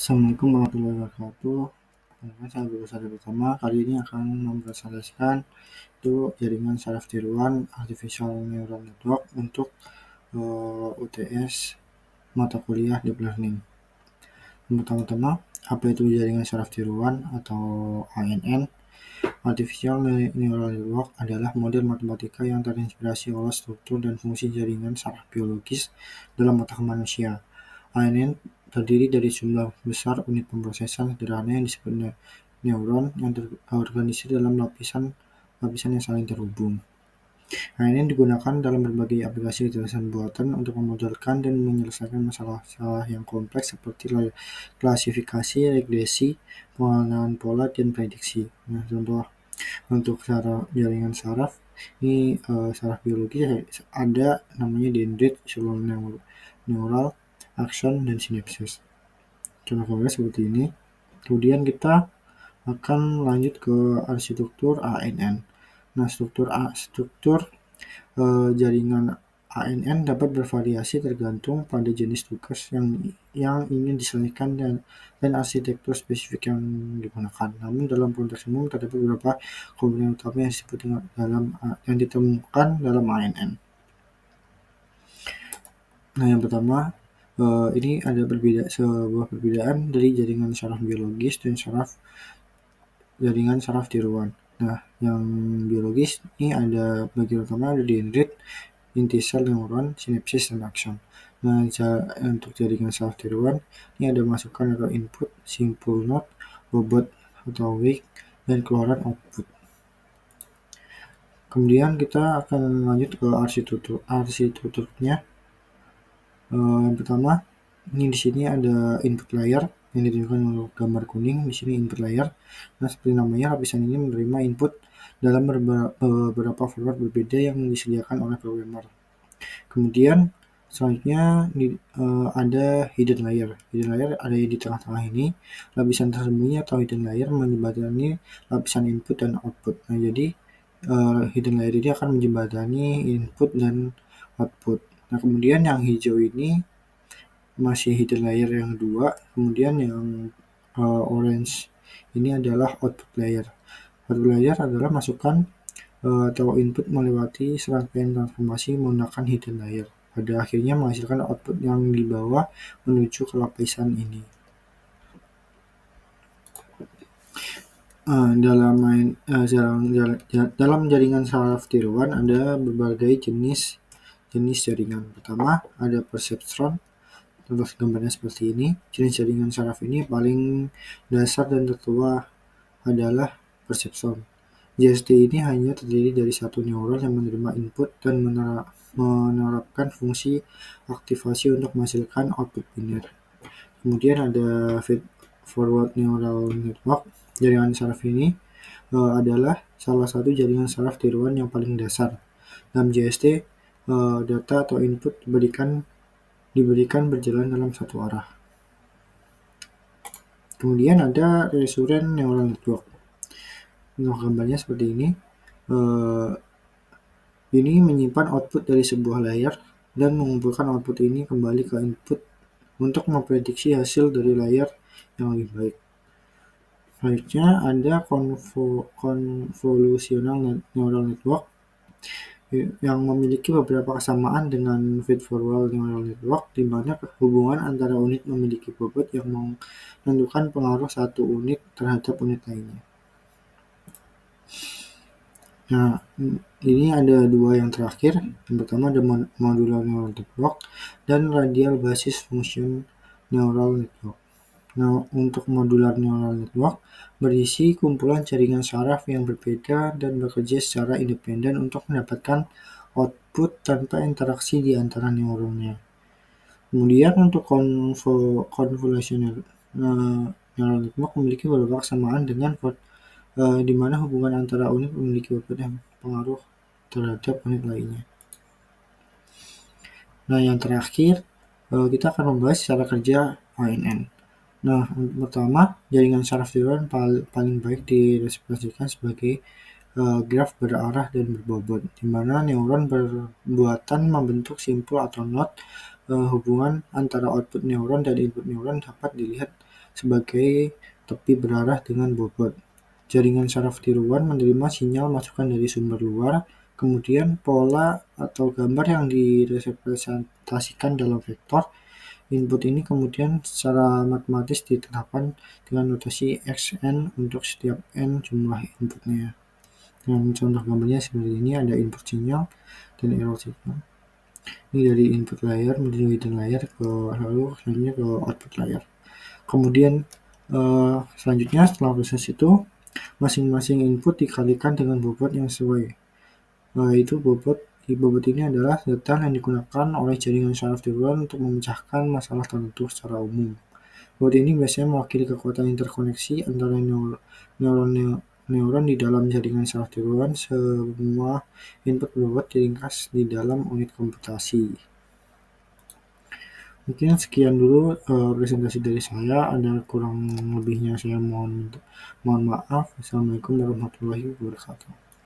Assalamualaikum warahmatullahi wabarakatuh. Saya Guru Sadar Utama. Kali ini akan mempresentasikan itu jaringan saraf tiruan artificial neural network untuk UTS mata kuliah deep learning. Pertama-tama, apa itu jaringan saraf tiruan atau ANN? Artificial Neural Network adalah model matematika yang terinspirasi oleh struktur dan fungsi jaringan saraf biologis dalam otak manusia. ANN terdiri dari jumlah besar unit pemrosesan sederhana yang disebut neuron yang terorganisir dalam lapisan yang saling terhubung. ANN digunakan dalam berbagai aplikasi kecerdasan buatan untuk memodelkan dan menyelesaikan masalah-masalah yang kompleks seperti klasifikasi, regresi, pengenalan pola, dan prediksi. Nah, contoh untuk jaringan saraf ini saraf biologis ada namanya dendrit, seluruh neural, akson, dan sinapsis. Contoh-contohnya seperti ini. Kemudian kita akan lanjut ke arsitektur ANN. Nah, struktur jaringan ANN dapat bervariasi tergantung pada jenis tugas yang ingin diselesaikan dan arsitektur spesifik yang digunakan. Namun dalam konteks umum terdapat beberapa komponen utama yang disebut yang ditemukan dalam ANN. Nah, yang pertama ini ada sebuah perbedaan dari jaringan saraf biologis dan jaringan saraf tiruan. Nah, yang biologis ini ada bagian utama ada dendrit, inti sel neuron, sinapsis, dan akson. Nah, untuk jaringan saraf tiruan ini ada masukan atau input, simple node, bobot atau wake, dan keluaran output. Kemudian kita akan lanjut ke arsitekturnya. Yang pertama, ini di sini ada input layer yang ditunjukkan oleh gambar kuning. Di sini input layer. Nah, seperti namanya, lapisan ini menerima input dalam beberapa format berbeda yang disediakan oleh programmer. Kemudian selanjutnya ada hidden layer. Hidden layer ada di tengah-tengah ini. Lapisan tersembunyi atau hidden layer menjembatani lapisan input dan output. Nah, jadi hidden layer ini akan menjembatani input dan output. Nah, kemudian yang hijau ini masih hidden layer yang kedua. Kemudian yang orange ini adalah output layer. Output layer adalah masukan atau input melewati serangkaian transformasi menggunakan hidden layer. Pada akhirnya menghasilkan output yang dibawa menuju ke lapisan ini. Dalam jaringan saraf tiruan ada berbagai jenis jaringan. Pertama ada perceptron. Contoh gambarnya seperti ini. Jenis jaringan saraf ini paling dasar dan tertua adalah perceptron. JST ini hanya terdiri dari satu neuron yang menerima input dan menerapkan fungsi aktivasi untuk menghasilkan output biner. Kemudian ada feed forward neural network. Jaringan saraf ini adalah salah satu jaringan saraf tiruan yang paling dasar. Dalam JST, data atau input diberikan berjalan dalam satu arah. Kemudian ada recurrent neural network. Untuk gambarnya seperti ini. Ini menyimpan output dari sebuah layer dan mengumpulkan output ini kembali ke input untuk memprediksi hasil dari layer yang lebih baik. Selanjutnya ada convolutional neural network yang memiliki beberapa kesamaan dengan feed-forward neural network, di mana hubungan antara unit memiliki bobot yang menentukan pengaruh satu unit terhadap unit lainnya. Nah, ini ada dua yang terakhir. Yang pertama ada modular neural network dan radial basis function neural network. Nah, untuk modular neural network berisi kumpulan jaringan saraf yang berbeda dan bekerja secara independen untuk mendapatkan output tanpa interaksi di antara neuronnya. Kemudian untuk convolutional neural network memiliki beberapa kesamaan dengan di mana hubungan antara unit memiliki bobot yang pengaruh terhadap unit lainnya. Nah, yang terakhir kita akan membahas cara kerja ANN. Nah, pertama, jaringan saraf tiruan paling baik direpresentasikan sebagai graf berarah dan berbobot, di mana neuron berbuatan membentuk simpul atau node hubungan antara output neuron dan input neuron dapat dilihat sebagai tepi berarah dengan bobot. Jaringan saraf tiruan menerima sinyal masukan dari sumber luar, kemudian pola atau gambar yang direpresentasikan dalam vektor input ini kemudian secara matematis ditetapkan dengan notasi Xn untuk setiap n jumlah inputnya. Contoh gambarnya seperti ini, ada input sinyal dan error signal. Ini dari input layer menuju hidden layer lalu selanjutnya ke output layer. Kemudian selanjutnya setelah proses itu masing-masing input dikalikan dengan bobot yang sesuai. Itu bobot ini adalah data yang digunakan oleh jaringan saraf tiruan untuk memecahkan masalah tertentu secara umum. Bobot ini biasanya mewakili kekuatan interkoneksi antara neuron di dalam jaringan saraf tiruan. Semua input bobot diringkas di dalam unit komputasi. Mungkin sekian dulu presentasi dari saya. Ada kurang lebihnya saya mohon maaf. Assalamualaikum warahmatullahi wabarakatuh.